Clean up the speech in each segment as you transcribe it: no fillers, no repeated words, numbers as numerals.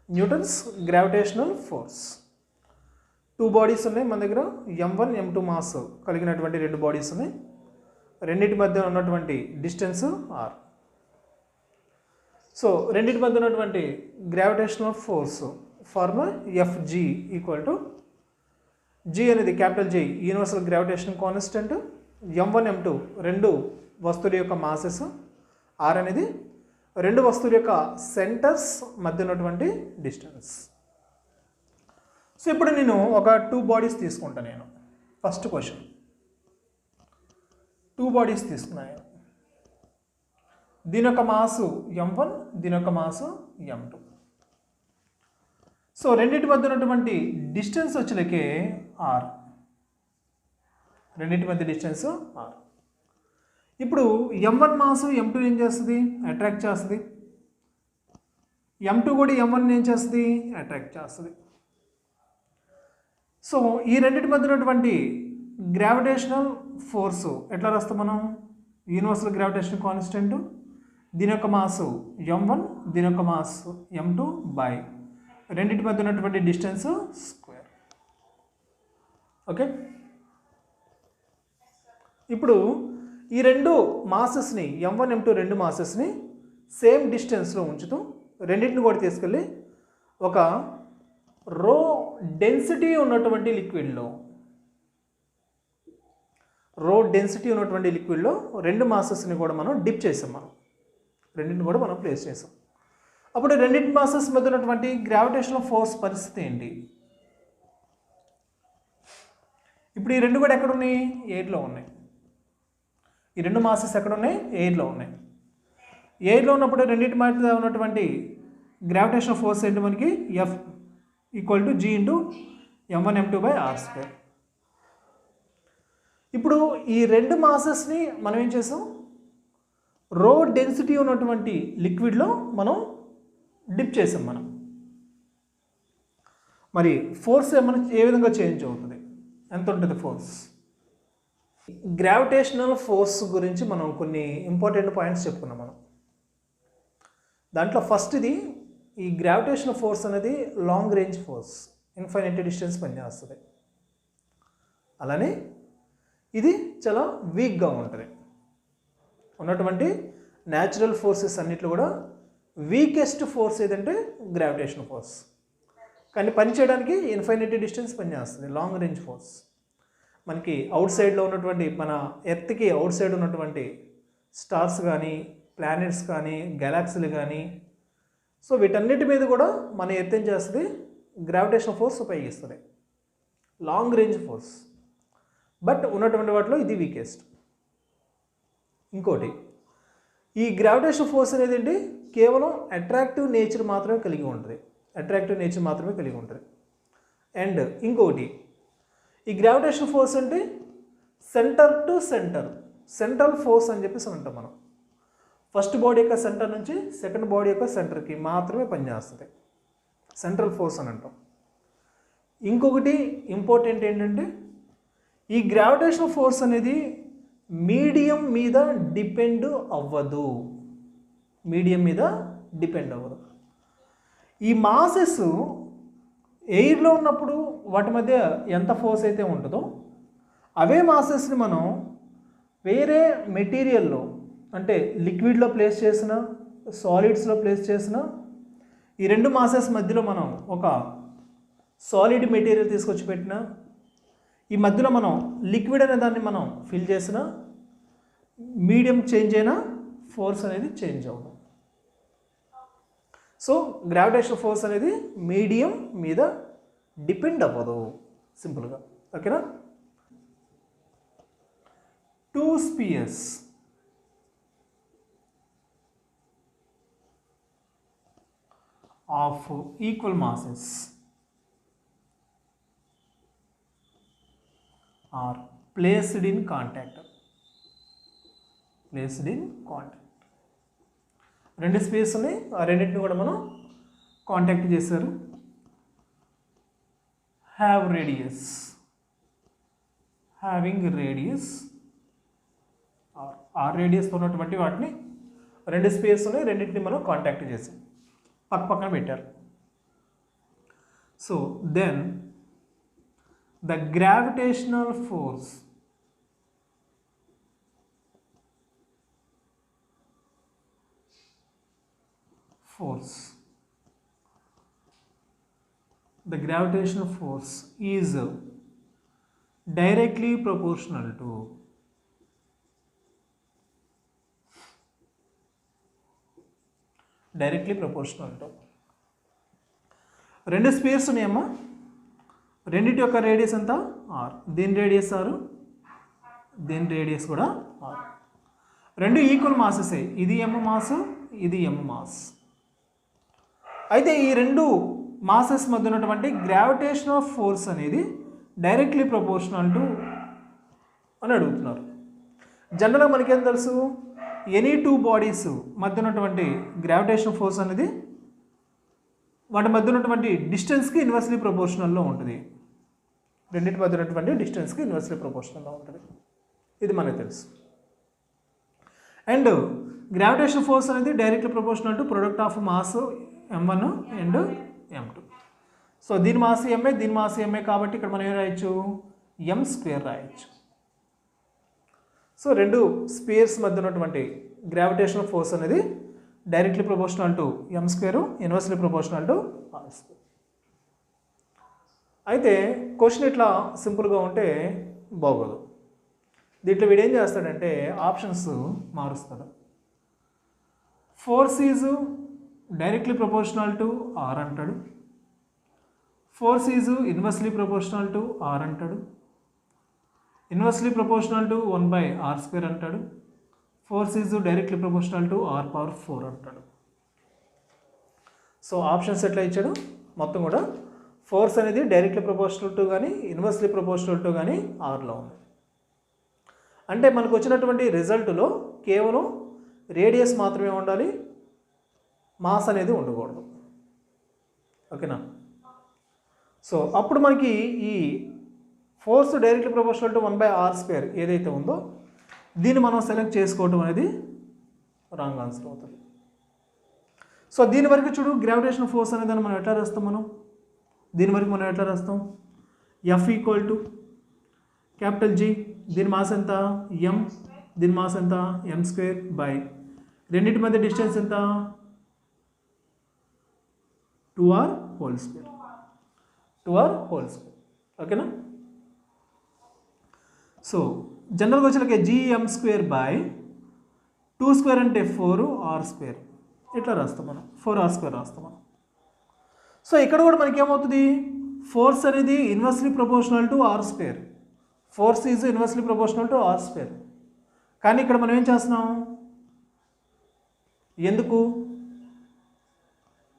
Newton's gravitational force. 2 bodies ఉన్నాయి మన దగ్గర, m1 m2 మాస్ కలిగినటువంటి 2 బాడీస్ ఉన్నాయి. రెండింటి మధ్య ఉన్నటువంటి డిస్టెన్స్ r. సో రెండింటి మధ్య ఉన్నటువంటి gravitational force formula Fg equal to g అనేది capital G universal gravitation constant, m1 m2 రెండు వస్తువుల యొక్క మాసెస్, r అనేది రెండు వస్తువుల యొక్క సెంటర్స్ మధ్య ఉన్నటువంటి డిస్టెన్స్. సో ఇప్పుడు నేను ఒక 2 బాడీస్ తీసుకుంటాను. నేను ఫస్ట్ క్వశ్చన్ 2 బాడీస్ తీసుకున్నాను. దీని యొక్క మాసు m1, దీని యొక్క మాసు m2. సో రెండింటి మధ్య ఉన్నటువంటి డిస్టెన్స్ వచ్చేలకే r, రెండింటి మధ్య డిస్టెన్స్ r. ఇప్పుడు m1 మాసు m2 ఏం చేస్తుంది? అట్రాక్ట్ చేస్తుంది. m2 కూడా m1 ఏం చేస్తుంది? అట్రాక్ట్ చేస్తుంది. సో ఈ రెండింటి మధ్య ఉన్నటువంటి గ్రావిటేషనల్ ఫోర్సు ఎట్లా రాస్తాం మనం? యూనివర్సల్ గ్రావిటేషన్ కాన్స్టెంట్, దీని యొక్క మాసు m1, దీని యొక్క మాసు m2 బై రెండింటి మధ్య ఉన్నటువంటి డిస్టెన్స్ స్క్వేర్. ఓకే, ఇప్పుడు ఈ రెండు మాసెస్ని m1 m2 రెండు మాసెస్ని సేమ్ డిస్టెన్స్లో ఉంచుతూ రెండింటిని కూడా తీసుకెళ్ళి ఒక రో డెన్సిటీ ఉన్నటువంటి లిక్విడ్లో రెండు మాసెస్ని కూడా మనం డిప్ చేసాం. రెండింటిని కూడా మనం ప్లేస్ చేసాం. అప్పుడు రెండింటి మాసెస్ మధ్య ఉన్నటువంటి గ్రావిటేషనల్ ఫోర్స్ పరిస్థితి ఏంటి? ఇప్పుడు ఈ రెండు కూడా ఎక్కడ ఉన్నాయి? ఎయిర్లో ఉన్నాయి. ఈ రెండు మాసెస్ ఎక్కడ ఉన్నాయి? ఎయిర్లో ఉన్నాయి. ఎయిర్లో ఉన్నప్పుడు రెండింటి మధ్య ఉన్నటువంటి గ్రావిటేషనల్ ఫోర్స్ ఏంటి మనకి? F equal to G into m1 m2 by r². ఇప్పుడు ఈ రెండు మాసెస్ని మనం ఏం చేసాం? రో డెన్సిటీ ఉన్నటువంటి లిక్విడ్లో మనం డిప్ చేసాం. మరి ఫోర్స్ ఏ విధంగా చేంజ్ అవుతుంది? ఎంత ఉంటుంది ఫోర్స్? గ్రావిటేషనల్ ఫోర్స్ గురించి మనం కొన్ని ఇంపార్టెంట్ పాయింట్స్ చెప్పుకున్నాం. దాంట్లో ఫస్ట్ది, ఈ గ్రావిటేషనల్ ఫోర్స్ అనేది long range force, infinite distance పనిచేస్తుంది. అలానే ఇది చాలా వీక్గా ఉంటుంది. ఉన్నటువంటి న్యాచురల్ ఫోర్సెస్ అన్నిట్లో కూడా వీకెస్ట్ ఫోర్స్ ఏదంటే గ్రావిటేషనల్ ఫోర్స్. కానీ పనిచేయడానికి ఇన్ఫైనైట్ డిస్టెన్స్ పనిచేస్తుంది, లాంగ్ రేంజ్ ఫోర్స్. మనకి అవుట్ సైడ్లో ఉన్నటువంటి, మన ఎర్త్కి అవుట్ సైడ్ ఉన్నటువంటి స్టార్స్ కానీ, ప్లానెట్స్ కానీ, గెలాక్సీలు కానీ, సో వీటన్నిటి మీద కూడా మన ఎర్త్ ఏం చేస్తుంది? గ్రావిటేషనల్ ఫోర్స్ ఉపయోగిస్తుంది, లాంగ్ రేంజ్ ఫోర్స్. బట్ ఉన్నటువంటి వాటిలో ఇది వీకెస్ట్. ఇంకోటి, ఈ గ్రావిటేషనల్ ఫోర్స్ అనేది ఏంటి? కేవలం అట్రాక్టివ్ నేచర్ మాత్రమే కలిగి ఉంటుంది. అండ్ ఇంకోటి, ఈ గ్రావిటేషనల్ ఫోర్స్ అంటే centre to centre, central force అని చెప్పేసి అంటాం మనం. ఫస్ట్ బాడీ యొక్క సెంటర్ నుంచి సెకండ్ బాడీ యొక్క సెంటర్కి మాత్రమే పనిచేస్తుంది, సెంట్రల్ ఫోర్స్ అని అంటాం. ఇంకొకటి ఇంపార్టెంట్ ఏంటంటే, ఈ గ్రావిటేషనల్ ఫోర్స్ అనేది మీడియం మీద డిపెండ్ అవ్వదు. ఈ మాసెస్ ఎయిర్లో ఉన్నప్పుడు వాటి మధ్య ఎంత ఫోర్స్ అయితే ఉంటుందో, అవే మాసెస్ని మనం వేరే మెటీరియల్లో, అంటే లిక్విడ్లో ప్లేస్ చేసిన, సాలిడ్స్లో ప్లేస్ చేసిన, ఈ రెండు మాసెస్ మధ్యలో మనం ఒక సాలిడ్ మెటీరియల్ తీసుకొచ్చి పెట్టిన, ఈ మధ్యలో మనం లిక్విడ్ అనే దాన్ని మనం ఫిల్ చేసిన, మీడియం చేంజ్ అయినా ఫోర్స్ అనేది చేంజ్ అవ్వదు. సో గ్రావిటేషనల్ ఫోర్స్ అనేది మీడియం మీద డిపెండ్ అవ్వదు, సింపుల్గా. ఓకేనా? 2 spheres of equal masses are placed in contact. రెండు స్పేస్ ఉన్నాయి, ఆ రెండింటిని కూడా మనం కాంటాక్ట్ చేశారు. హ్యావింగ్ రేడియస్ ఆ రేడియస్తో ఉన్నటువంటి వాటిని, రెండు స్పేస్ ఉన్నాయి, రెండింటిని మనం కాంటాక్ట్ చేసాం, పక్క పక్కన పెట్టారు. So then the gravitational force is directly proportional to రెండు స్పియర్స్ ఉన్నాయమ్మా, రెండింటి యొక్క రేడియస్ ఎంత ఆర్, దీని రేడియస్ ఆర్, దీని రేడియస్ కూడా ఆర్, రెండు ఈక్వల్ మాసెస్, ఇది ఎమ్ మాస్, ఇది ఎమ్ మాస్. అయితే ఈ రెండు మాసెస్ మధ్య ఉన్నటువంటి గ్రావిటేషనల్ ఫోర్స్ అనేది డైరెక్ట్లీ ప్రపోర్షనల్ టు అని అడుగుతున్నారు. జనరల్గా మనకేం తెలుసు, ఎనీ టూ బాడీస్ మధ్య ఉన్నటువంటి గ్రావిటేషనల్ ఫోర్స్ అనేది వాటి మధ్య ఉన్నటువంటి డిస్టెన్స్కి ఇన్వర్స్లీ ప్రపోర్షనల్లో ఉంటుంది. రెండింటి మధ్య ఉన్నటువంటి డిస్టెన్స్కి ఇన్వర్స్లీ ప్రపోర్షనల్లో ఉంటుంది, ఇది మనకు తెలుసు. అండ్ గ్రావిటేషనల్ ఫోర్స్ అనేది directly proportional to product of mass m1 and m2. So దీని మాస్ ఎంఏ, దీని మాస్ ఎంఏ, కాబట్టి ఇక్కడ మనం ఏం రాయొచ్చు, m² రాయొచ్చు. సో రెండు స్పియర్స్ మధ్య ఉన్నటువంటి గ్రావిటేషనల్ ఫోర్స్ అనేది directly proportional to m², inversely proportional to r². అయితే క్వశ్చన్ ఇట్లా సింపుల్గా ఉంటే బాగోదు. దీంట్లో వీడు ఏం చేస్తాడంటే ఆప్షన్స్ మారుస్తాడు. Force is directly proportional to R అంటాడు, force is inversely proportional to R అంటాడు, ఇన్వర్స్లీ ప్రపోర్షనల్ టు 1/r² అంటాడు, force is directly proportional to r⁴ అంటాడు. సో ఆప్షన్స్ ఎట్లా ఇచ్చాడు, మొత్తం కూడా ఫోర్స్ అనేది డైరెక్ట్లీ ప్రపోర్షనల్ టు కానీ ఇన్వర్స్లీ ప్రపోర్షనల్ టు కానీ ఆర్లో ఉంది. అంటే మనకు వచ్చినటువంటి రిజల్ట్లో కేవలం రేడియస్ మాత్రమే ఉండాలి, మాస్ అనేది ఉండకూడదు. ఓకేనా? సో అప్పుడు మనకి ఈ force directly proportional to 1/r² ఏదైతే ఉందో దీన్ని మనం సెలెక్ట్ చేసుకోవడం అనేది రాంగ్ ఆన్సర్ అవుతుంది. సో దీని వరకు చూడు, గ్రావిటేషనల్ ఫోర్స్ అనేది మనం ఎట్లా రాస్తాం, దీని వరకు మనం ఎట్లా రాస్తాం, F = G, దీని మాస్ ఎంత m, దీని మాస్ ఎంత m², బై రెండింటి మధ్య డిస్టెన్స్ ఎంత 2r². ఓకేనా? సో జనరల్గా వచ్చేలాగే gm² బై 2² అంటే 4r², ఇట్లా రాస్తాం మనం, 4r² రాస్తాం మనం. సో ఇక్కడ కూడా మనకి ఏమవుతుంది, ఫోర్స్ అనేది inversely proportional to r², force is inversely proportional to r². కానీ ఇక్కడ మనం ఏం చేస్తున్నాం, ఎందుకు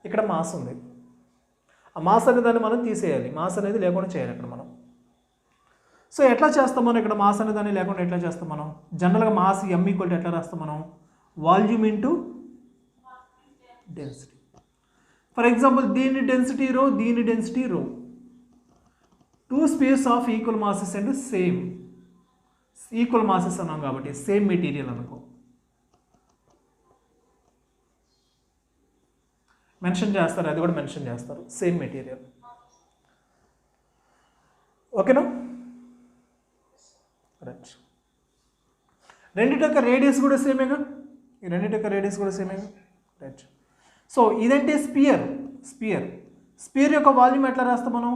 ఇక్కడ మాస్ ఉంది, ఆ మాస్ అనే దాన్ని మనం తీసేయాలి, మాస్ అనేది లేకుండా చేయాలి ఇక్కడ మనం. సో ఎట్లా చేస్తాం మనం, ఇక్కడ మాస్ అనే దాన్ని లేకుండా ఎట్లా చేస్తాం మనం, జనరల్గా మాస్ m = ఎట్లా రాస్తాం మనం, volume into density. For example దీని డెన్సిటీ రో, దీని density rho, two space of equal masses and same equal masses అన్నాం కాబట్టి సేమ్ మెటీరియల్ అనుకో, మెన్షన్ చేస్తారు, అది కూడా మెన్షన్ చేస్తారు, సేమ్ మెటీరియల్. ఓకేనా? రైట్. రెండింటి యొక్క రేడియస్ కూడా సేమేగా, ఈ రెండింటి యొక్క రేడియస్ కూడా సేమేగా. రైట్. సో ఇదంటే స్పియర్ యొక్క వాల్యూమ్ ఎట్లా రాస్తాం మనం,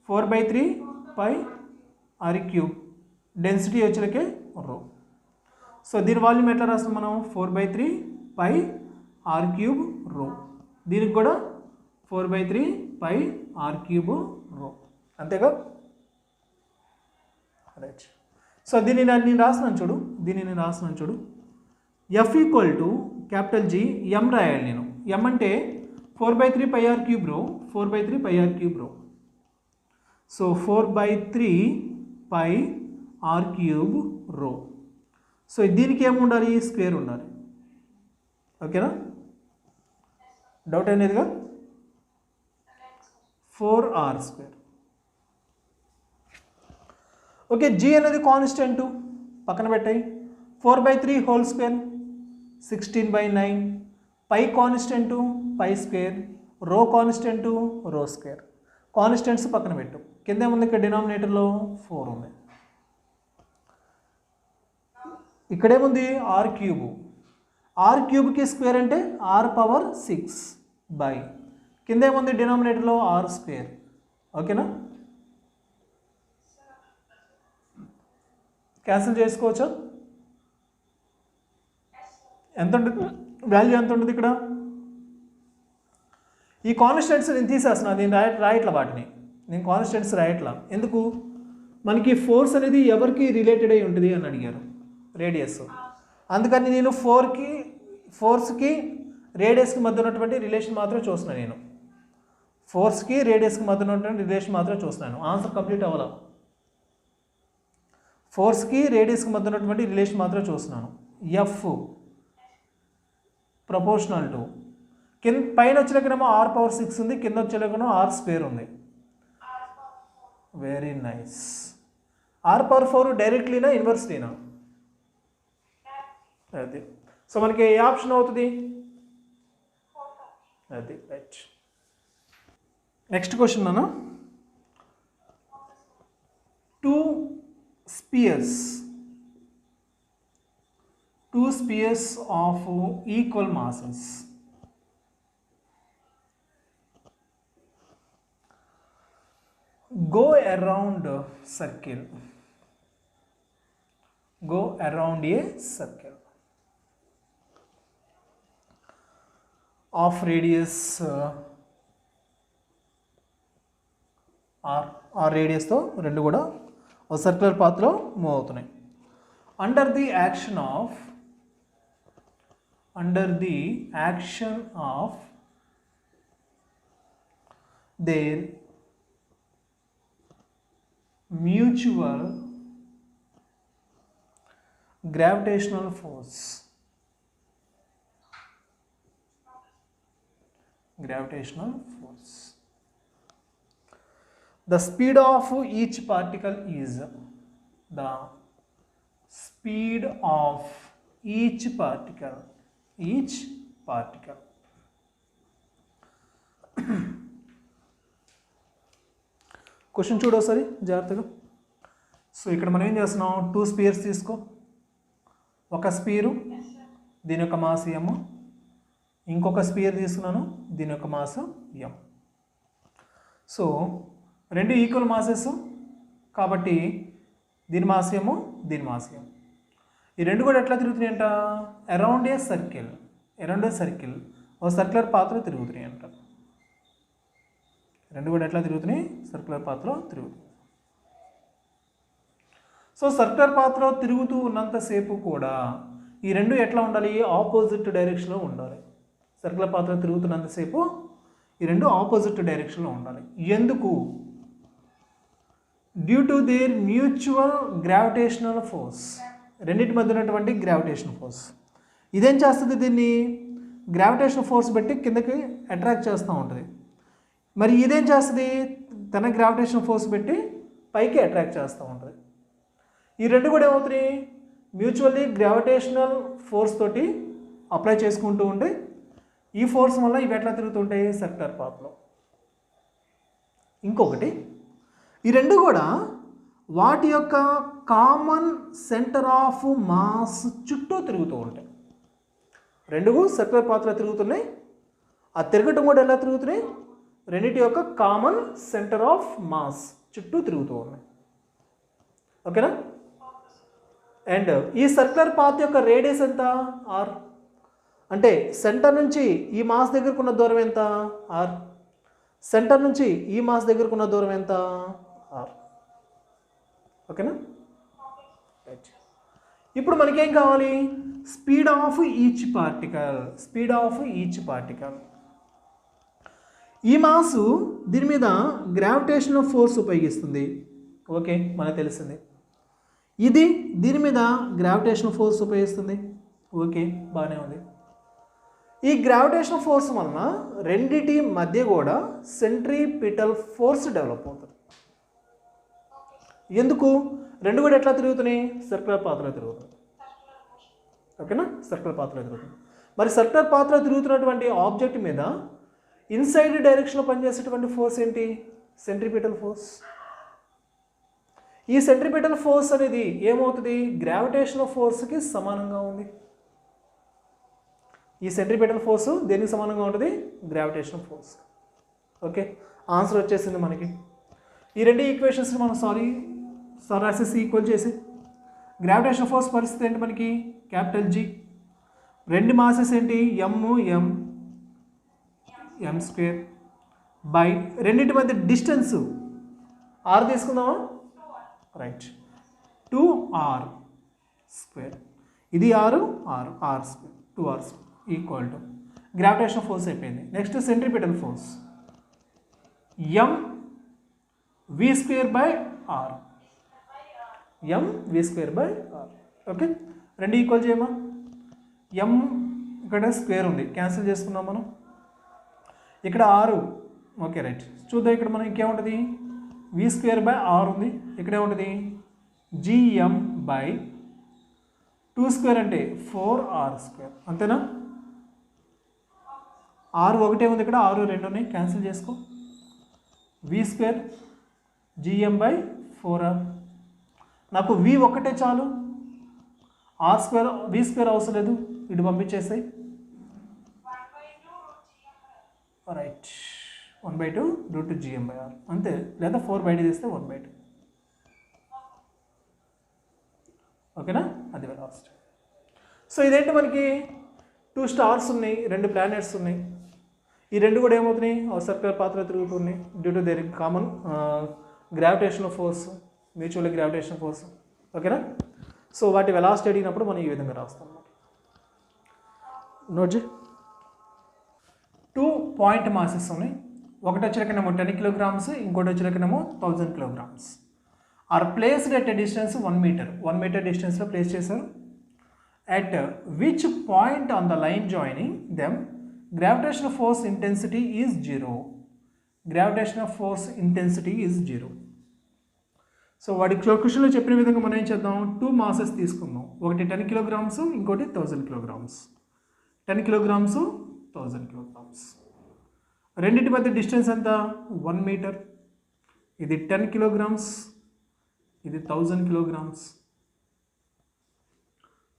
4/3πr³, డెన్సిటీ వచ్చేలకే రో. సో దీని వాల్యూమ్ ఎట్లా రాస్తాం మనం, 4/3πr³ రో, దీనికి కూడా 4/3πr³ రో, అంతేగా. రైట్. సో దీన్ని నేను రాస్తున్నాను చూడు, F = G, m రాయాలి నేను, m అంటే 4/3πr³ రో, 4/3πr³ రో. సో 4/3πr³ రో. సో దీనికి ఏమి ఉండాలి, స్క్వేర్ ఉండాలి. ఓకేనా? డౌట్ అనేదిగా, 4r². ఓకే, G అనేది కాన్స్టెంట్ పక్కన పెట్టాయి, 4/3 హోల్ స్క్వేర్ 16/9, పై కాన్స్టెంట్ π², రో కాన్స్టెంట్ రో². కాన్స్టెంట్స్ పక్కన పెట్టు. కింద ఏముంది ఇక్కడ డినామినేటర్లో 4 ఉంది. ఇక్కడేముంది ఆర్ క్యూబ్. ఆర్ క్యూబ్కి స్క్వేర్ అంటే ఆర్ పవర్ 6 బై కింద ఏముంది డినామినేటర్లో ఆర్ స్క్వేర్. ఓకేనా? క్యాన్సిల్ చేసుకోవచ్చా? ఎంత ఉంటుంది వాల్యూ? ఎంత ఉంటుంది ఇక్కడ? ఈ కాన్స్టెంట్స్ నేను తీసేస్తున్నాను. నేను రాయట్లా వాటిని, నేను కాన్స్టెంట్స్ రాయట్లా. ఎందుకు? మనకి ఫోర్స్ అనేది ఎవరికి రిలేటెడ్ అయి ఉంటుంది అని అడిగారు, రేడియస్. అందుకని నేను ఫోర్స్కి రేడియస్కి మధ్య ఉన్నటువంటి రిలేషన్ మాత్రం చూస్తున్నాను. నేను ఫోర్స్కి రేడియస్కి మధ్య ఉన్నటువంటి రిలేషన్ మాత్రం చూస్తున్నాను. ఆన్సర్ కంప్లీట్ అవ్వాలా? ఫోర్స్కి రేడియస్కి మధ్య ఉన్నటువంటి రిలేషన్ మాత్రం చూస్తున్నాను. ఎఫ్ ప్రపోర్షనల్ టు కింద పైన వచ్చేలకేమో ఆర్ పవర్ 6 ఉంది, కింద వచ్చేలకేమో ఆర్ స్క్వేర్ ఉంది. Very nice. ఆర్ పవర్ 4 డైరెక్ట్లీనా ఇన్వర్స్లీనా? అది. సో మనకి ఏ ఆప్షన్ అవుతుంది? అది రైట్. నెక్స్ట్ క్వశ్చన్ అన్న, 2 spheres of equal masses go around a circle of radius r రేడియస్తో రెండు కూడా ఒక సర్క్యులర్ పాత్లో మూవ్ అవుతున్నాయి. Under the action of their mutual gravitational force, the speed of each particle is question చూడు ఒకసారి జాగ్రత్తగా. So ఇక్కడ మనం ఏం చేస్తున్నాం, 2 స్పియర్స్ తీసుకో. ఒక స్పియరు దీని యొక్క మాస్ m, ఇంకొక స్పియర్ తీసుకున్నాను దీని యొక్క మాస్ m. సో రెండు ఈక్వల్ మాసెస్ కాబట్టి దీని మాస్ m, దీని మాస్ m. ఈ రెండు కూడా ఎట్లా తిరుగుతున్నాయంట? అరౌండ్ ఏ సర్కిల్ ఒక సర్క్యులర్ పాత్రలో తిరుగుతున్నాయి అంట. రెండు కూడా ఎట్లా తిరుగుతున్నాయి? సర్క్యులర్ పాత్రలో తిరుగుతున్నాయి. సో సర్క్యులర్ పాత్రలో తిరుగుతూ ఉన్నంతసేపు కూడా ఈ రెండు ఎట్లా ఉండాలి? ఆపోజిట్ డైరెక్షన్లో ఉండాలి. సర్క్యులర్ పాత్రలో తిరుగుతున్నంతసేపు ఈ రెండు ఆపోజిట్ డైరెక్షన్లో ఉండాలి. ఎందుకు? Due to their mutual gravitational force, రెండింటి మధ్య ఉన్నటువంటి గ్రావిటేషన్ ఫోర్స్. ఇదేం చేస్తుంది? దీన్ని గ్రావిటేషన్ ఫోర్స్ బట్టి కిందకి అట్రాక్ట్ చేస్తూ ఉంటుంది. మరి ఇదేం చేస్తుంది? తన గ్రావిటేషన్ ఫోర్స్ పెట్టి పైకి అట్రాక్ట్ చేస్తూ ఉంటుంది. ఈ రెండు కూడా ఏమవుతున్నాయి? మ్యూచువల్లీ గ్రావిటేషనల్ ఫోర్స్ తోటి అప్లై చేసుకుంటూ ఉంటే ఈ ఫోర్స్ వల్ల ఇవి ఎట్లా తిరుగుతుంటాయి? సర్క్యులర్ పాత్లో. ఇంకొకటి, ఈ రెండు కూడా వాటి యొక్క కామన్ సెంటర్ ఆఫ్ మాస్ చుట్టూ తిరుగుతూ ఉంటాయి. రెండు సర్క్యులర్ పాత్రలో తిరుగుతున్నాయి. ఆ తిరగటం కూడా ఎలా తిరుగుతున్నాయి? రెండింటి యొక్క కామన్ సెంటర్ ఆఫ్ మాస్ చుట్టూ తిరుగుతూ ఉన్నాయి. ఓకేనా? అండ్ ఈ సర్క్యులర్ పాత్ యొక్క రేడియస్ ఎంత? ఆర్. అంటే సెంటర్ నుంచి ఈ మాస్ దగ్గరకున్న దూరం ఎంత? ఆర్. సెంటర్ నుంచి ఈ మాస్ దగ్గరకున్న దూరం ఎంత? ఆర్. ఓకేనా? రైట్. ఇప్పుడు మనకేం కావాలి? Speed of each particle. ఈ మాసు దీని మీద గ్రావిటేషనల్ ఫోర్స్ ఉపయోగిస్తుంది. ఓకే, మనకు తెలిసింది. ఇది దీని మీద గ్రావిటేషనల్ ఫోర్స్ ఉపయోగిస్తుంది. ఓకే, బాగానే ఉంది. ఈ గ్రావిటేషనల్ ఫోర్స్ వలన రెండిటి మధ్య కూడా సెంట్రిపిటల్ ఫోర్స్ డెవలప్ అవుతుంది. ఎందుకు? రెండు కూడా ఎట్లా తిరుగుతున్నాయి? సర్క్యులర్ పాత్రలో తిరుగుతుంది. ఓకేనా? సర్క్యులర్ పాత్రలో తిరుగుతుంది. మరి సర్క్యులర్ పాత్రలో తిరుగుతున్నటువంటి ఆబ్జెక్ట్ మీద ఇన్సైడ్ డైరెక్షన్లో పనిచేసేటువంటి ఫోర్స్ ఏంటి? Centripetal force. ఈ సెంట్రిపిటల్ ఫోర్స్ అనేది ఏమవుతుంది, గ్రావిటేషనల్ ఫోర్స్కి సమానంగా ఉంది. ఈ సెంట్రిపిటల్ ఫోర్స్ దేనికి సమానంగా ఉంటుంది, గ్రావిటేషనల్ ఫోర్స్. ఓకే, ఆన్సర్ వచ్చేసింది మనకి. ఈ రెండు ఈక్వేషన్స్ని మనం రాసేసి ఈక్వల్ చేసి గ్రావిటేషనల్ ఫోర్స్ పరిస్థితి ఏంటి మనకి, క్యాపిటల్ G, రెండు మాసెస్ ఏంటి m స్క్వేర్ బై రెండింటి మధ్య డిస్టెన్స్ r తీసుకుందామా, రైట్, 2r స్క్వేర్, ఇది r square 2r square equal to gravitational force అయిపోయింది. Next centripetal force mv square by r, mv square by r. Okay, రెండు equal చేయమా, m ఇక్కడ square ఉంది cancel చేసుకున్నాం మనం, ఇక్కడ 6, ఓకే రైట్. చూద్దాం ఇక్కడ మనం ఇంకేముంటుంది, v స్క్వేర్ బై r ఉంది, ఇక్కడ ఏముంటుంది gm బై 2 స్క్వేర్ అంటే 4r స్క్వేర్, అంతేనా. r ఒకటే ఉంది ఇక్కడ, 6 2 ఉన్నాయి, క్యాన్సిల్ చేసుకో, v square gm by 4r. నాకు v ఒక్కటే చాలు, r స్క్వేర్ v స్క్వేర్ అవసరం లేదు, ఇటు పంపించేసాయి, రైట్, 1/2 √2gm/r అంతే, లేదా 4 బయట తీస్తే 1/2. ఓకేనా, అది లాస్ట్. సో ఇదేంటి మనకి 2 స్టార్స్ ఉన్నాయి, 2 ప్లానెట్స్ ఉన్నాయి, ఈ రెండు కూడా ఏమవుతున్నాయి, సర్క్యులర్ పాత్ర తిరుగుతున్నాయి due to their common gravitational force, mutual gravitational force. ఓకేనా, సో వాటి వెలాసిటీ అడిగినప్పుడు మనం ఈ విధంగా రాస్తాం అన్నమాట. నోట్ 2 పాయింట్ మాసెస్ ఉన్నాయి, ఒకటి వచ్చేకనేమో 10 kilograms, ఇంకోటి వచ్చేకనేమో 1000 kilograms. R placed at a distance 1 meter, 1 meter డిస్టెన్స్లో ప్లేస్ చేశారు. At which point on the line joining them gravitational force intensity is 0. Gravitational force intensity is 0. So వాడి క్వశ్చన్లో చెప్పిన విధంగా మనం ఏం చేద్దాం, 2 masses తీసుకుందాం, ఒకటి 10 kilograms, ఇంకోటి 1000 kilograms. 10 kilograms 1000 kilograms, రెండింటి మధ్య డిస్టెన్స్ ఎంత 1 meter. ఇది 10 kilograms, ఇది 1000 kilograms.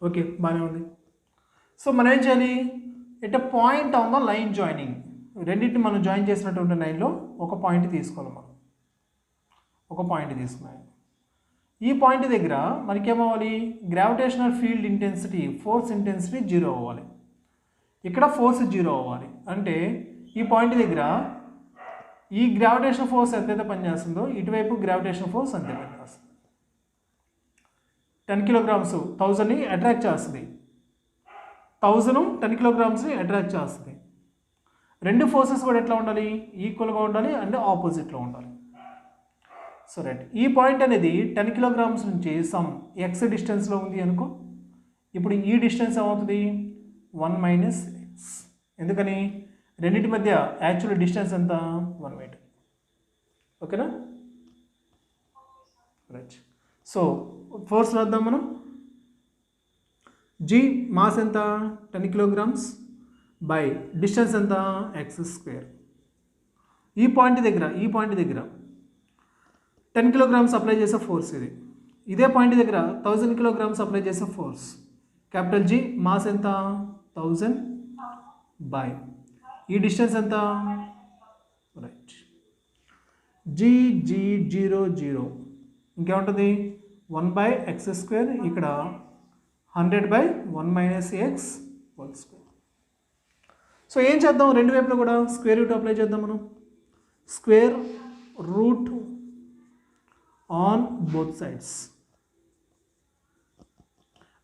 ఓకే, బాగానే ఉంది. సో మనం ఏం చేయాలి, at a point on the line joining, రెండింటిని మనం జాయిన్ చేసినటువంటి లైన్లో ఒక పాయింట్ తీసుకోవాలి మనం, ఒక పాయింట్ తీసుకున్నాం. ఈ పాయింట్ దగ్గర మనకేమవ్వాలి, gravitational field intensity, force intensity 0 అవ్వాలి, ఇక్కడ ఫోర్స్ 0 అవ్వాలి. అంటే ఈ పాయింట్ దగ్గర ఈ గ్రావిటేషనల్ ఫోర్స్ ఎంతైతే పనిచేస్తుందో ఇటువైపు గ్రావిటేషనల్ ఫోర్స్ అంతే పనిచేస్తుంది. 10 kilograms 1000ని అట్రాక్ట్ చేస్తుంది, 1000 10 kilograms అట్రాక్ట్ చేస్తుంది. రెండు ఫోర్సెస్ కూడా ఎట్లా ఉండాలి, ఈక్వల్గా ఉండాలి అండ్ ఆపోజిట్లో ఉండాలి. సో రైట్, ఈ పాయింట్ అనేది 10 kilograms నుంచి సమ్ x డిస్టెన్స్లో ఉంది అనుకో. ఇప్పుడు ఈ డిస్టెన్స్ ఏమవుతుంది 1 - x. ఎందుకని, రెండింటి మధ్య యాక్చువల్ డిస్టెన్స్ ఎంత 1 meter. ఓకేనా, రైట్. సో ఫోర్స్ రాద్దాం మనం. g మాస్ ఎంత 10 kilograms బై డిస్టెన్స్ ఎంత x². ఈ పాయింట్ దగ్గర 10 kilograms అప్లై చేసే ఫోర్స్ ఇది. ఇదే పాయింట్ దగ్గర 1000 kilograms అప్లై చేసే ఫోర్స్. క్యాపిటల్ G మాస్ ఎంత 1000 బై ఈ డిస్టెన్స్ ఎంత, రైట్, g0 ఇంకేముంటుంది 1/x², ఇక్కడ 100/1 - x². సో ఏం చేద్దాం, రెండు వైపులో కూడా స్క్వేర్ రూట్ అప్లై చేద్దాం మనం. Square root on both sides,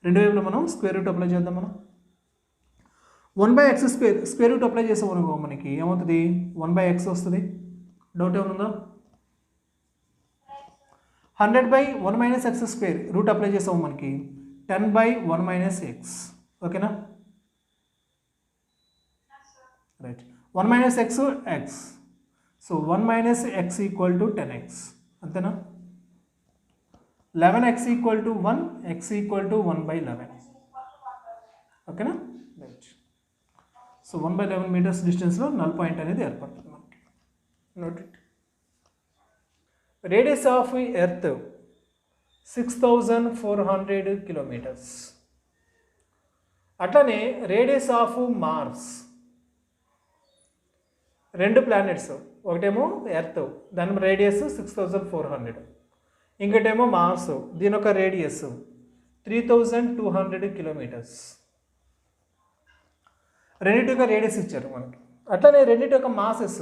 రెండు వైపులో మనం స్క్వేర్ రూట్ అప్లై చేద్దాం మనం. 1/x² స్క్వేర్ రూట్ అప్లై చేసాం అనుకో, మనకి ఏమవుతుంది 1/x వస్తుంది. డౌట్ ఏమన్నా, 100/1 - x² రూట్ అప్లై చేసాము మనకి 10/1 - x. ఓకేనా, right, 1 - x x. So 1 - x = 10x, అంతేనా. 11x = 1, x = 1/11. ఓకేనా, రైట్. సో 1/11 meters డిస్టెన్స్లో నల్ పాయింట్ అనేది ఏర్పడుతుంది మనకి. Note it. Radius of earth 6400 kilometres. అట్లనే రేడియస్ ఆఫ్ మార్స్, రెండు ప్లానెట్స్, ఒకటేమో ఎర్త్ దాని రేడియస్ 6400, ఇంకటేమో మార్స్ దీని యొక్క రేడియస్ 3200 కిలోమీటర్స్. రెండింటి యొక్క రేడియస్ ఇచ్చారు మనకి. అట్లనే రెండింటి యొక్క masses,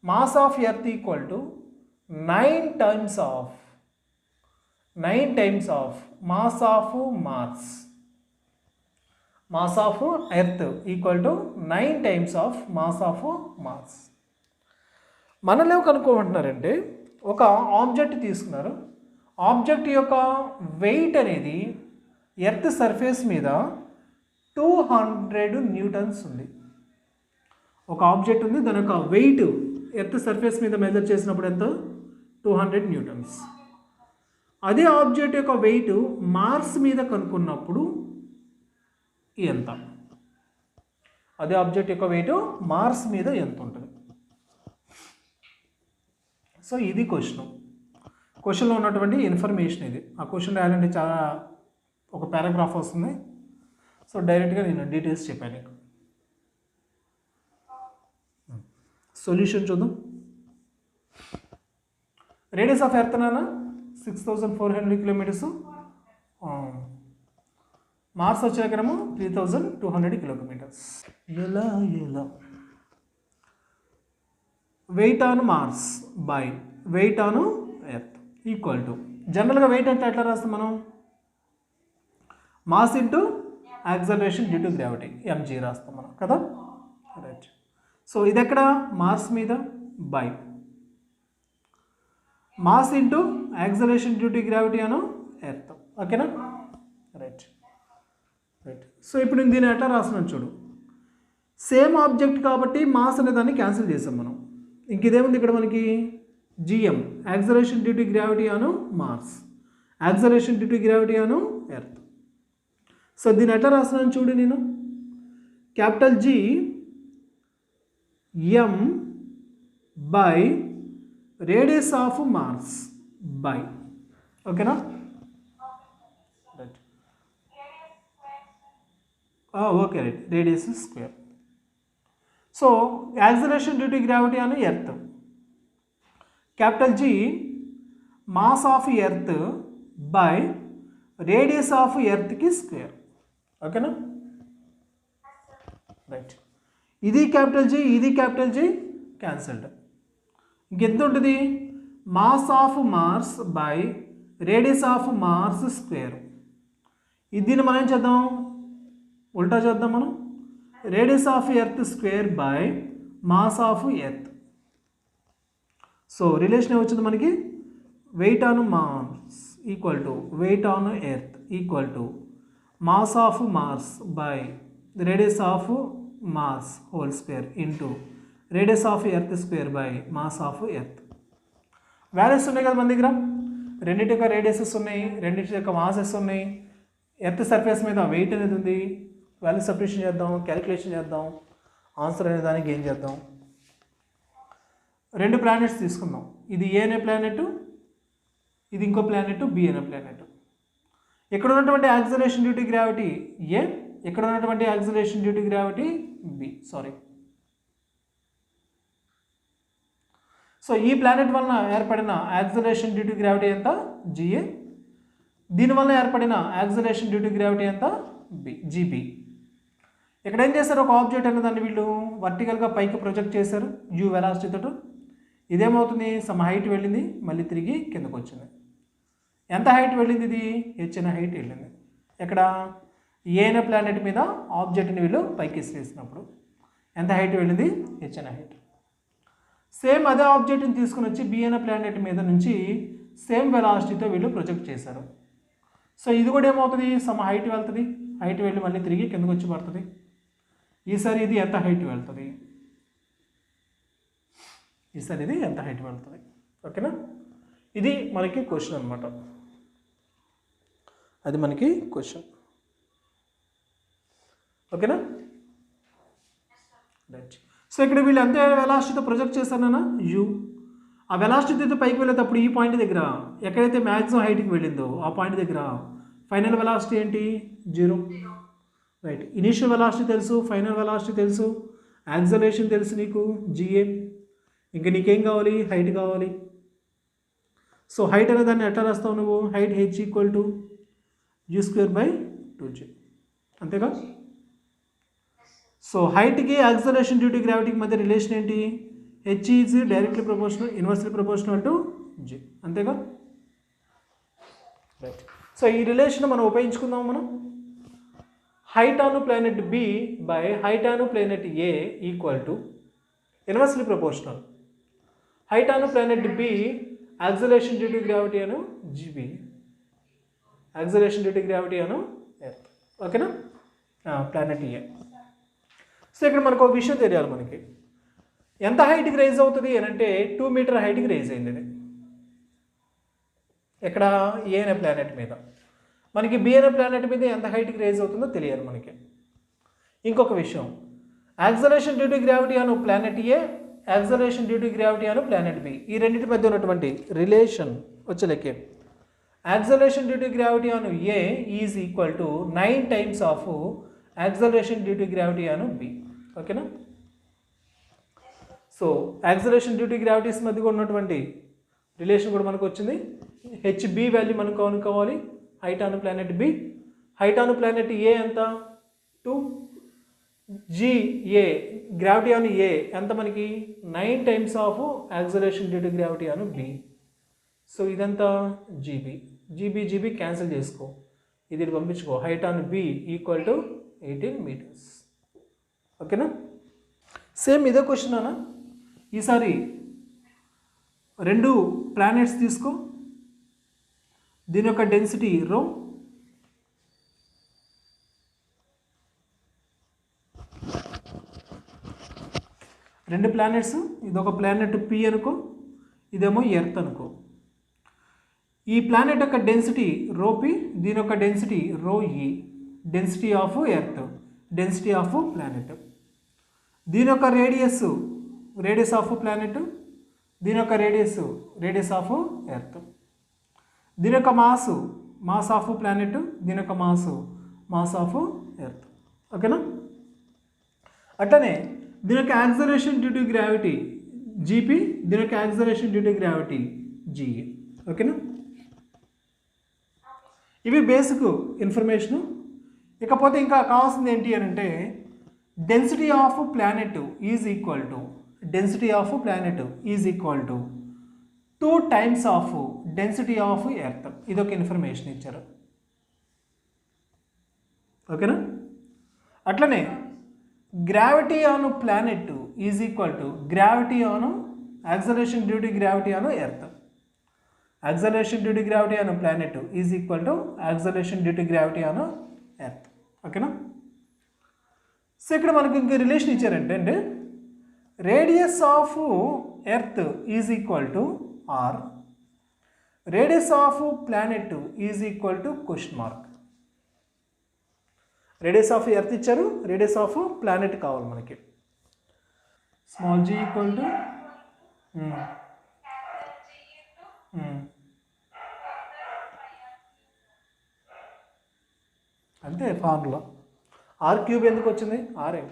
mass of Earth equal to 9 times of mass of Mars. Mass of Earth equal to 9 times of mass of Mars. మనలో కనుక్కోమంటున్నారంటే ఒక ఆబ్జెక్ట్ తీసుకున్నారు. ఆబ్జెక్ట్ యొక్క వెయిట్ అనేది ఎర్త్ సర్ఫేస్ మీద 200 న్యూటన్స్ ఉంది. ఒక ఆబ్జెక్ట్ ఉంది, దాని యొక్క వెయిట్ ఎర్త్ సర్ఫేస్ మీద మెజర్ చేసినప్పుడు ఎంత? 200 న్యూటన్స్. అదే ఆబ్జెక్ట్ యొక్క వెయిట్ మార్స్ మీద కనుక్కున్నప్పుడు ఎంత? అదే ఆబ్జెక్ట్ యొక్క వెయిట్ మార్స్ మీద ఎంత ఉంటుంది? సో ఇది క్వశ్చన్లో ఉన్నటువంటి ఇన్ఫర్మేషన్ ఇది. ఆ క్వశ్చన్ రాయాలంటే చాలా ఒక పారాగ్రాఫ్ వస్తుంది. సో డైరెక్ట్గా నేను డీటెయిల్స్ చెప్పాను నీకు. సొల్యూషన్ చూద్దాం. రేడియస్ ఆఫ్ ఎర్త్ నానా 6400 కిలోమీటర్స్, మార్స్ వచ్చేకరేమో 3200 కిలోమీటర్స్. ఎలా weight on Mars by weight on Earth equal to, జనరల్గా వెయిట్ అంటే ఎట్లా రాస్తాం మనం? Mass into acceleration due to gravity, m g రాస్తాం మనం కదా, రైట్. సో ఇది ఎక్కడ? మార్స్ మీద by mass into acceleration due to gravity Anu Earth. ఓకేనా, రైట్. సో ఇప్పుడు నేను దీన్ని ఎట్లా రాస్తున్నాను చూడు. సేమ్ ఆబ్జెక్ట్ కాబట్టి మాస్ అనే దాన్ని క్యాన్సిల్ చేసాం మనం. ఇంక ఇదేముంది ఇక్కడ మనకి? G M, acceleration due to gravity on Mars, acceleration due to gravity Anu Earth. So దీన్ని ఎట్లా రాస్తున్నాను చూడు నేను. Capital G M by radius of Mars by, ఓకేనా, right. Okay, right, radius square. So acceleration due to gravity Anu Earth, capital G mass of Earth by radius of ఎర్త్కి square. ఓకేనా, right. ఇది capital G, ఇది capital G cancelled. ఇంకెంత ఉంటుంది? Mass of Mars by radius of Mars square. దీన్ని మనం ఏం చేద్దాం? ఉల్టా చేద్దాం మనం. Radius of Earth square by mass of Earth. So relation ఏమొచ్చింది మనకి? Weight on Mars equal to weight on Earth equal to mass of Mars by radius of Mars whole square into radius of Earth square by mass of Earth. Values ఉన్నాయి కదా మన దగ్గర, రెండింటి యొక్క రేడియసెస్ ఉన్నాయి, రెండింటి యొక్క మాసెస్ ఉన్నాయి, ఎర్త్ సర్ఫేస్ మీద వెయిట్ అనేది ఉంది. వాల్యూ సపరేషన్ చేద్దాం, క్యాలిక్యులేషన్ చేద్దాం, ఆన్సర్ అనే దానికి ఏం చేద్దాం? రెండు ప్లానెట్స్ తీసుకుందాం. ఇది ఏ అనే ప్లానెట్, ఇది ఇంకో ప్లానెట్ బి అనే ప్లానెట్. ఇక్కడ ఉన్నటువంటి acceleration due to gravity A, ఇక్కడ ఉన్నటువంటి acceleration due to gravity B. So ఈ ప్లానెట్ వలన ఏర్పడిన యాక్సలరేషన్ డ్యూ టు గ్రావిటీ ఎంత? జిఏ. దీనివల్ల ఏర్పడిన యాక్సలరేషన్ డ్యూ టు గ్రావిటీ ఎంత? B, g B. ఇక్కడ ఏం చేశారు? ఒక ఆబ్జెక్ట్ అనే దాన్ని వీళ్ళు వర్టికల్గా పైకి ప్రొజెక్ట్ చేశారు యూ వెలాసిటీతో. ఇదేమవుతుంది? సమ్ హైట్ వెళ్ళింది, మళ్ళీ తిరిగి కిందకు వచ్చింది. ఎంత హైట్ వెళ్ళింది? ఇది హెచ్ అనే హైట్ వెళ్ళింది. ఎక్కడ? ఏ అనే ప్లానెట్ మీద ఆబ్జెక్ట్ని వీళ్ళు పైకి విసిరేసినప్పుడు ఎంత హైట్ వెళ్ళింది? హెచ్ అనే హైట్. సేమ్ అదే ఆబ్జెక్ట్ని తీసుకుని వచ్చి బి అనే ప్లానెట్ మీద నుంచి సేమ్ వెలాసిటీతో వీళ్ళు ప్రొజెక్ట్ చేశారు. సో ఇది కూడా ఏమవుతుంది? సమ్ హైట్ వెళ్తుంది, హైట్ వెళ్ళి మళ్ళీ తిరిగి కిందకు వచ్చి పడుతుంది. ఈసారి ఇది ఎంత హైట్ వెళ్తుంది? ఈసారి ఇది ఎంత హైట్ వెళ్తుంది? ఓకేనా, ఇది మనకి క్వశ్చన్ అనమాట. అది మనకి క్వశ్చన్. ఓకేనా, రైట్. సో ఇక్కడ వీళ్ళు ఎంత వెలాసిటీతో ప్రొజెక్ట్ చేశారన్నా? యూ. ఆ వెలాసిటీతో పైకి వెళ్ళేటప్పుడు ఈ పాయింట్ దగ్గర ఎక్కడైతే మ్యాక్సిమం హైట్కి వెళ్ళిందో ఆ పాయింట్ దగ్గర ఫైనల్ వెలాసిటీ ఏంటి? 0. రైట్. ఇనీషియల్ వెలాసిటీ తెలుసు, ఫైనల్ వెలాసిటీ తెలుసు, యాక్సలరేషన్ తెలుసు నీకు జిఏ. ఇంకా నీకేం కావాలి? హైట్ కావాలి. సో హైట్ అనే దాన్ని ఎట్లా రాస్తావు నువ్వు? Height h equal to g²/2g, అంతేగా? సో హైట్కి యాక్సలరేషన్ డ్యూ టు గ్రావిటీకి మధ్య రిలేషన్ ఏంటి? h is directly proportional, inversely proportional to g, అంతేగా? రైట్. సో ఈ రిలేషన్ మనం ఉపయోగించుకుందాం. మనం height on planet B by height on planet A equal to inversely proportional height on planet B acceleration due to gravity అను g B, acceleration due to gravity Anu Earth. ఓకేనా? Planet A. So ఇక్కడ మనకు ఒక విషయం తెలియాలి. మనకి ఎంత హైట్కి rise అవుతుంది అని అంటే 2 మీటర్ హైట్కి రైజ్ అయింది ఇది. ఎక్కడ? ఏ అనే ప్లానెట్ మీద. మనకి బి అనే ప్లానెట్ మీద ఎంత హైట్కి రైజ్ అవుతుందో తెలియాలి మనకి. ఇంకొక విషయం, acceleration due to gravity Anu planet A, acceleration due to gravity Anu planet B, ఈ రెండింటి మధ్య ఉన్నటువంటి రిలేషన్ వచ్చే లెక్కే. యాక్సలరేషన్ డ్యూ టు గ్రావిటీ అను A is equal to 9 times of acceleration due to gravity అను బి. ఓకేనా? So acceleration due to gravities మధ్య ఉన్నటువంటి రిలేషన్ కూడా మనకు వచ్చింది. హెచ్బి వాల్యూ మనకు కనుక్కోవాలి. Height on planet B, height on planet A ఎంత? 2. జిఏ గ్రావిటీ ఆన్ ఏ ఎంత మనకి? 9 times of acceleration due to gravity on B. So ఇదంతా జీబీ. జీబీ క్యాన్సిల్ చేసుకో, ఇది పంపించుకో. Height on B equal to 18 metres. ఓకేనా? సేమ్ ఇదే question అన్న. ఈసారి 2 ప్లానెట్స్ తీసుకో, దీని యొక్క డెన్సిటీ రో, రెండు ప్లానెట్స్, ఇదొక ప్లానెట్ పి అనుకో, ఇదేమో ఎర్త్ అనుకో. ఈ ప్లానెట్ యొక్క డెన్సిటీ రో పి, దీని యొక్క డెన్సిటీ రో ఈ. Density of Earth, density of planet. దీని యొక్క రేడియస్ ఆఫ్ ప్లానెట్, దీని యొక్క రేడియస్ ఆఫ్ ఎర్త్. దీని యొక్క మాస్ ఆఫ్ ప్లానెట్, దీని యొక్క మాస్ ఆఫ్ ఎర్త్. ఓకేనా? అట్లనే దీని యొక్క acceleration due to gravity GP, దీని యొక్క acceleration due to gravity GA. ఓకేనా? ఇవి బేసిక్ ఇన్ఫర్మేషను. ఇకపోతే ఇంకా కావాల్సింది ఏంటి అని అంటే density of planet is equal to 2 times of density of Earth. ఇదొక ఇన్ఫర్మేషన్ ఇచ్చారు. ఓకేనా? అట్లనే gravity on planet is equal to gravity on acceleration due to gravity on Earth. Acceleration due to gravity on planet is equal to acceleration due to gravity on Earth. ఓకేనా? So ఇక్కడ మనకు ఇంక relation ఇచ్చారంటే radius of Earth is equal to R, radius of planet is equal to question mark. Radius of Earth ఇచ్చారు, radius of planet కావాలి మనకి. Small g equal to అంతే formula. R cube ఎందుకు వచ్చింది? ఆర్ఏ.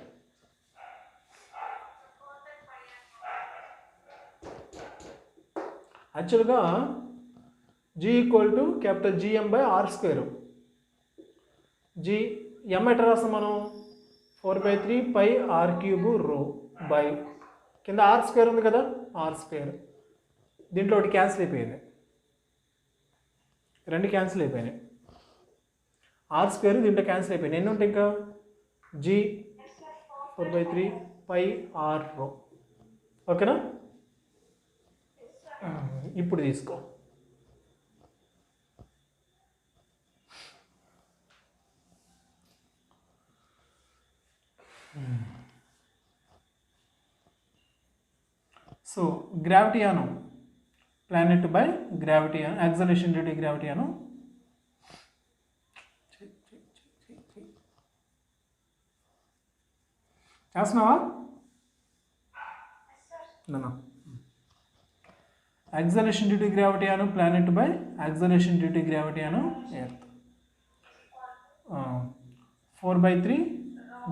యాక్చువల్గా g equal to capital G M by R square. G M ఎట్లా రాస్తాం మనం? 4/3 pi R cube rho by కింద ఆర్ స్క్వేర్ ఉంది కదా, ఆర్ స్క్వేర్. దీంట్లో ఒకటి క్యాన్సిల్ అయిపోయింది, 2 క్యాన్సిల్ అయిపోయినాయి. ఆర్ స్క్వేర్ దీంట్లో క్యాన్సిల్ అయిపోయినాయి. ఎన్ని ఉంటాయి ఇంకా? జీ 4/3 పై ఆర్ రో. ఓకేనా? ఇప్పుడు తీసుకో. So gravity Anu planet by gravity on acceleration due to gravity on చేస్తున్నావా? Acceleration due to gravity on planet by acceleration due to gravity on Earth 4/3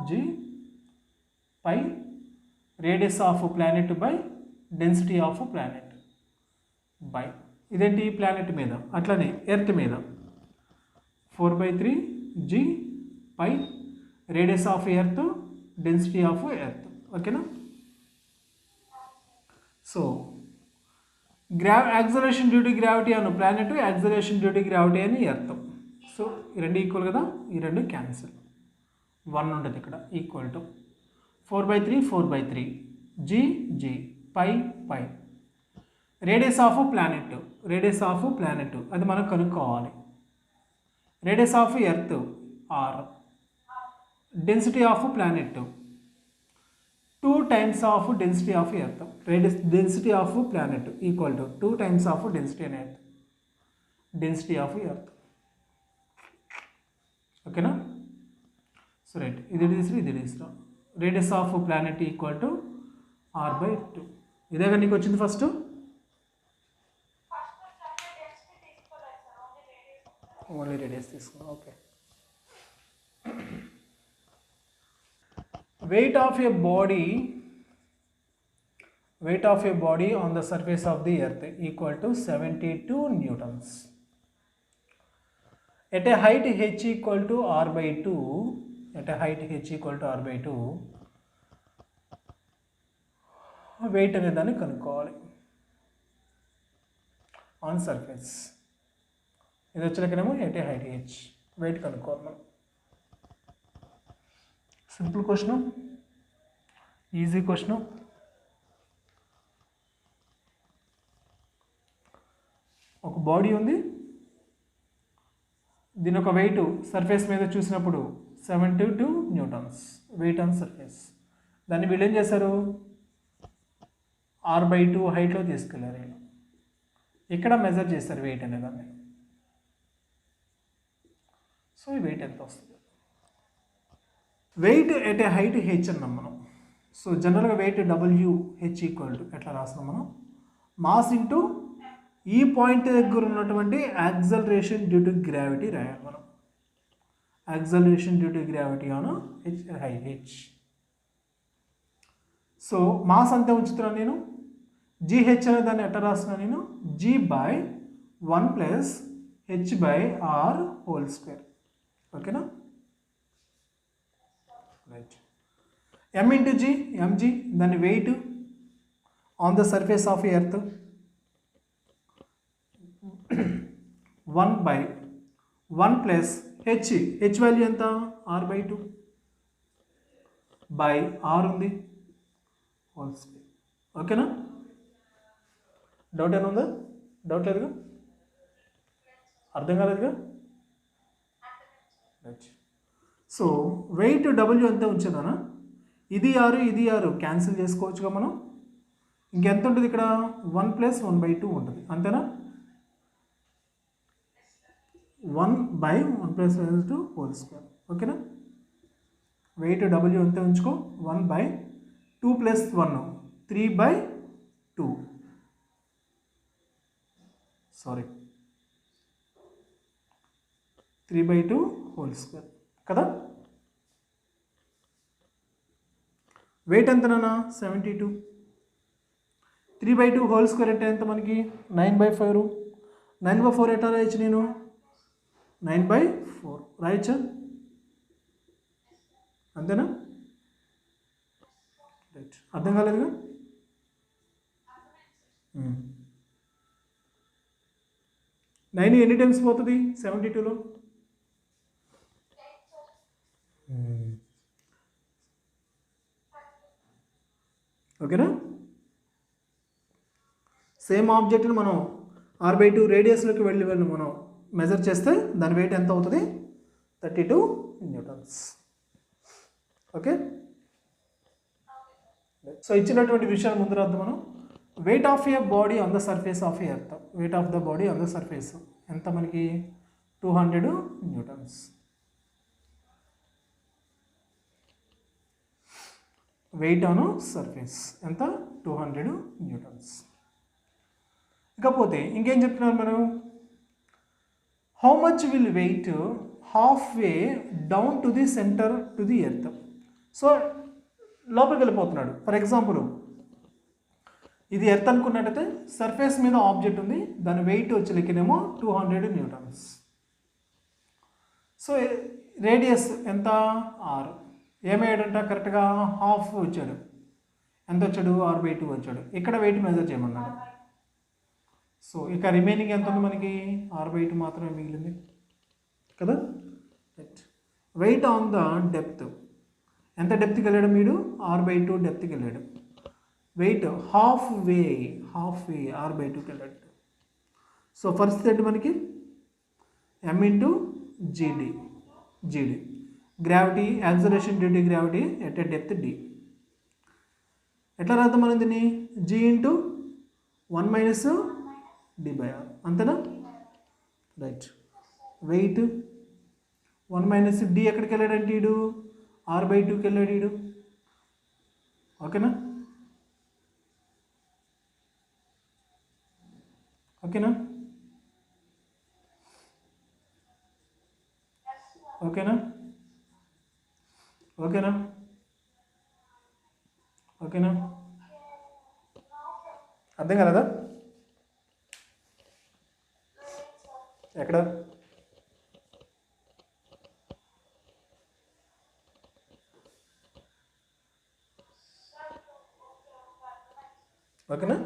g pi radius of planet by density of planet by ఇదేంటి planet మీద, అట్లనే Earth మీద 4/3 g pi radius of Earth density of Earth. ఓకేనా? So acceleration due to gravity Anu planet, acceleration due to gravity అని earth. So ఈ రెండు equal కదా, ఈ రెండు క్యాన్సిల్, 1 ఉంటుంది ఇక్కడ, equal to 4/3 g g pi pi radius of planet అది మనం కనుక్కోవాలి. Radius of earth r, density of planet 2 times of density of Earth. Density of planet equal to 2 times of density అనే earth, density of Earth. ఓకేనా? So right, ఇది తీసుకురా. Radius of planet equal to r/2. ఇదేగా నీకు వచ్చింది first. Only radius తీసుకున్నా. Okay. weight of a body on the surface of the earth equal to 72 newtons. At a height h equal to r/2, weight అనే దాన్ని కనుక్కోవాలి on surface. ఇది వచ్చేలకేమో at a height h, weight కనుక్కోవాలి మనం. Simple question, easy question. ఒక body ఉంది, దీని ఒక వెయిట్ సర్ఫేస్ మీద చూసినప్పుడు 72 న్యూటన్స్ వెయిట్ ఆన్ సర్ఫేస్. దాన్ని వీళ్ళు ఏం చేశారు, r/2 హైట్లో తీసుకెళ్ళారు. వీళ్ళు ఇక్కడ మెజర్ చేస్తారు వెయిట్ అనేదాన్ని. సో ఈ వెయిట్ ఎంత వస్తుంది? Weight at a height h అన్నాం మనం. సో జనరల్గా వెయిట్ WH ఈక్వల్ టు ఎట్లా రాస్తున్నాం మనం, మాస్ ఇంటూ ఈ పాయింట్ దగ్గర ఉన్నటువంటి యాక్సలరేషన్ డ్యూ టు గ్రావిటీ రాయాలి మనం. Acceleration due to gravity on h. So mass అంతే ఉంచుతున్నాను నేను. GH అనే దాన్ని ఎట్లా రాస్తున్నాను నేను, g/1 + h/r². ఓకేనా? రైట్. m × g, mg దాని weight on the surface of Earth 1/1 + h value ఎంత, r/2 r ఉంది హోల్². ఓకేనా? డౌట్ ఏమైనా ఉందా? డౌట్ లేదుగా? అర్థం కాలేదుగా? రైట్. సో వెయిట్ W ఎంత ఉంచేదానా, ఇది 6 క్యాన్సిల్ చేసుకోవచ్చుగా మనం. ఇంకెంత ఉంటుంది ఇక్కడ, 1 + 1/2 ఉంటుంది, అంతేనా? 1/1 + 1/2 హోల్². ఓకేనా? వెయిట్ W ఎంత ఉంచుకో, 1/2 + 1 3/2. సారీ 3/2 హోల్² కదా. వెయిట్ ఎంత నాన్న, 72. 3/2 హోల్² అంటే ఎంత మనకి, 9/4. 9/4 ఎట్లా రాయొచ్చు నేను, 9/4 రాయొచ్చా? అంతేనా? రైట్. అర్థం కాలేదుగా? 9 ఎన్ని టైమ్స్ పోతుంది 72లో? ఓకేనా? సేమ్ ఆబ్జెక్ట్ని మనం r/2 రేడియస్లోకి వెళ్ళి మనం మెజర్ చేస్తే దాని వెయిట్ ఎంత అవుతుంది, 32 న్యూటన్స్. ఓకే. సో ఇచ్చినటువంటి విషయాలు ముందు రాద్దాం మనం. Weight of A body on the surface of earth, weight of the body on the surface ఎంత మనకి, 200 న్యూటన్స్. వెయిట్ ఆన్ సర్ఫేస్ ఎంత, 200 న్యూటన్స్. ఇకపోతే ఇంకేం చెప్తున్నారు మనం, how much will weight half way down to the centre to the Earth. So లోపలికి వెళ్ళిపోతున్నాడు. For example ఇది ఎర్త్ అనుకున్నట్టయితే సర్ఫేస్ మీద ఆబ్జెక్ట్ ఉంది, దాని వెయిట్ వచ్చి లెక్కనేమో 200 న్యూటన్స్. సో రేడియస్ ఎంత, ఆర్. ఏమయ్యాడంట, కరెక్ట్గా హాఫ్ వచ్చాడు. ఎంత వచ్చాడు, r/2 వచ్చాడు. ఇక్కడ వెయిట్ మెజర్ చేయమన్నాడు. సో ఇక రిమైనింగ్ ఎంత ఉంది మనకి, r/2 మాత్రమే మిగిలింది కదా. Right. Weight on the depth, ఎంత డెప్త్కి వెళ్ళాడు మీరు, r/2 డెప్త్కి వెళ్ళాడు. వెయిట్ హాఫ్ వే r/2కి వెళ్ళాడు. సో ఫస్ట్ థెడ్ మనకి m ఇంటూ జీడి. Gravity, acceleration due to gravity at a depth d. ఎట్లా రాద్దాం మనం దీన్ని, g ఇంటూ 1 - d/r, అంతేనా. రైట్. వెయిట్ 1 - d ఎక్కడికి వెళ్ళాడంటే ఈడు r/2కి వెళ్ళాడు ఈడు. ఓకేనా. ఓకేనా ఓకేనా ఓకేనా ఓకేనా అర్థం కాలేదా, ఎక్కడ ఓకేనా.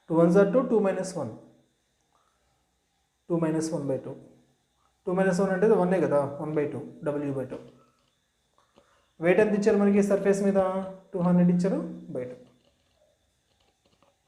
2 1s are 2, 2 - 1, 2 - 1/2. 2 - 1 అంటే 1 కదా, 1/2 w/2. వెయిట్ ఎంత ఇచ్చారు మనకి సర్ఫేస్ మీద, 200 ఇచ్చారు/2.